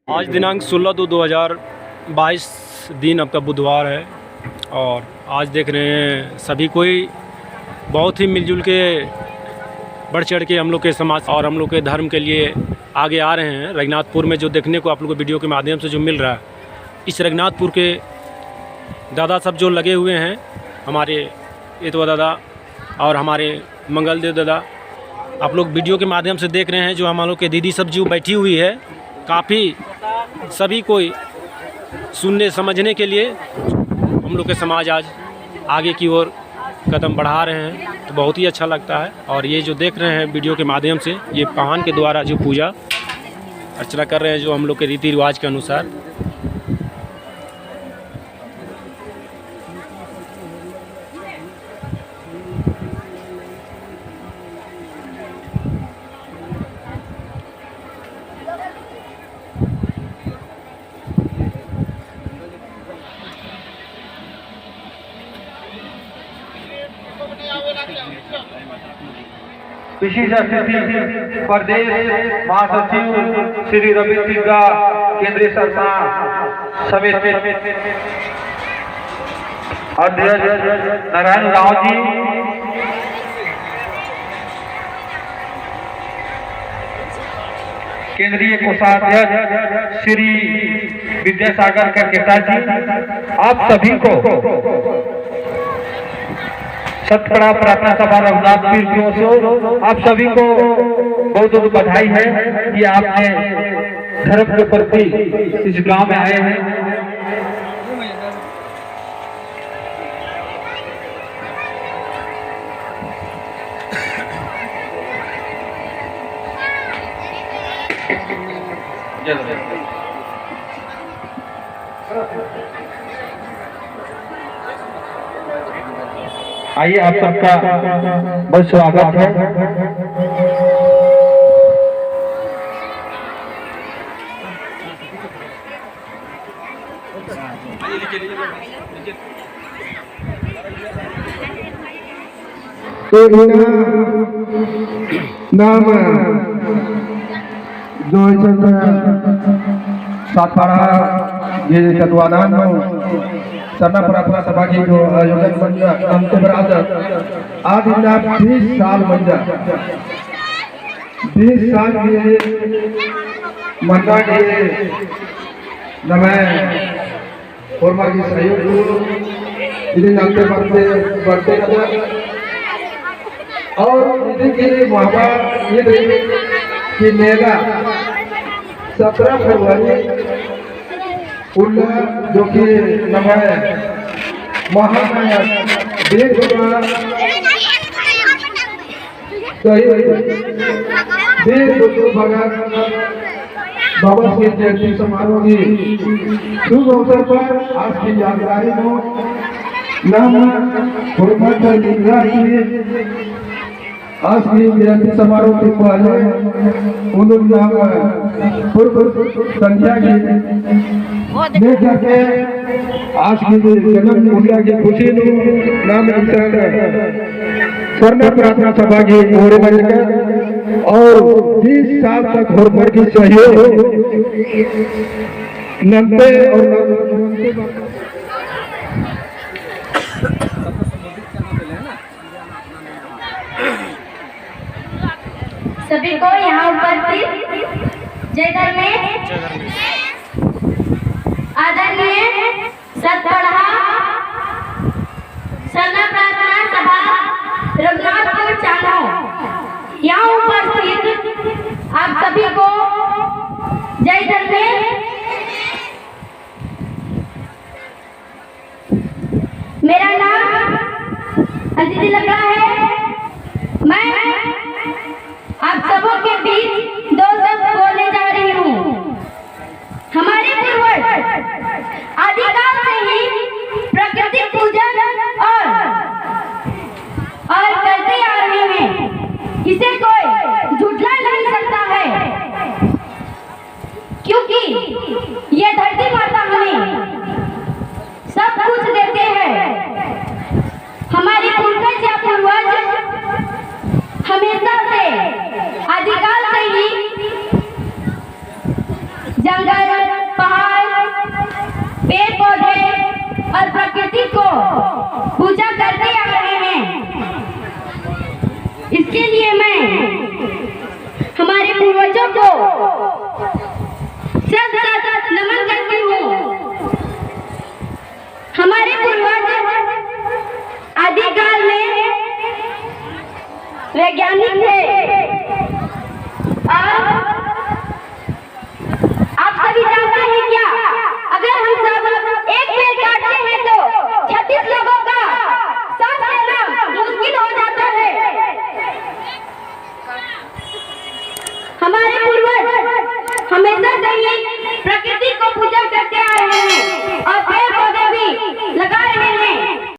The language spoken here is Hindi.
आज दिनांक 16/2/2022 दिन आपका बुधवार है और आज देख रहे हैं सभी कोई बहुत ही मिलजुल के बढ़ चढ़ के हम लोग के समाज और हम लोग के धर्म के लिए आगे आ रहे हैं। रघुनाथपुर में जो देखने को आप लोग को वीडियो के माध्यम से जो मिल रहा है, इस रघुनाथपुर के दादा सब जो लगे हुए हैं, हमारे एतवा दादा और हमारे मंगलदेव दादा, आप लोग वीडियो के माध्यम से देख रहे हैं। जो हम लोग के दीदी सब जो बैठी हुई है, काफ़ी सभी कोई सुनने समझने के लिए हम लोग के समाज आज आगे की ओर कदम बढ़ा रहे हैं, तो बहुत ही अच्छा लगता है। और ये जो देख रहे हैं वीडियो के माध्यम से, ये पाहन के द्वारा जो पूजा अर्चना कर रहे हैं, जो हम लोग के रीति रिवाज के अनुसार। विशेष अतिथि प्रदेश महासचिव श्री रवि तिग्गा, केंद्रीय सरकार समिति अध्यक्ष नारायण राव जी, केंद्रीय कोषाध्यक्ष श्री विद्यासागर करकेता जी, आप सभी को सतपड़ा प्रार्थना सभा रघुनाथपुर की ओर से आप सभी को बहुत बहुत बधाई है कि आपने धर्म के प्रति इस गांव में आए हैं। आइए, आप सबका बहुत स्वागत है। नाम जो सातपाड़ा ये चतवादान सरना प्रार्थना सभा की जो आयोजन आज 20 साल बन जा 20 साल के मंडा के नमय फॉर्मा की सहयोग इन्हें जानते बढ़ते नजर और इनके वहाँ ये कि मेला 17 फरवरी जो कि नमय महानायक देश भगत बाबा की जयंती समारोह की शुभ अवसर पर आज की जानकारी को नाम आज की जयंती समारोह के पहले पूर्व संध्या की लेकर के आज की जन्म पूजा की खुशी नाम स्वर्ण प्रार्थना सभा की ओर बनकर और 20 साल तक होरभर की सहयोग नंदे और सभी को यहाँ उपस्थित जय धर्मेश आदरणीय सतपड़ा सरना प्रार्थना सभा रघुनाथपुर चानो, यहाँ उपस्थित आप सभी को जय धर्मेश। मेरा नाम अंजलि लगा है। मैं आप सबों के बीच 2 शब्द बोलने जा रही हूँ। हमारे पूर्वज आदिकाल से ही प्रकृति पूजन और करते आ रहे हैं। इसे कोई झुठला नहीं सकता है, क्योंकि ये धरती माता हमें सब कुछ देते हैं। हमारे पूर्वज या पूर्वज हमेशा से आदिकाल से ही जंगल और प्रकृति को पूजा करते आ रहे हैं। इसके लिए मैं हमारे पूर्वजों को सत सत नमन करती हूँ। हमारे पूर्वज आदिकाल में वैज्ञानिक थे और आप सभी जानते हैं क्या, अगर हम सब एक पेड़ काटते हैं तो 36 लोगों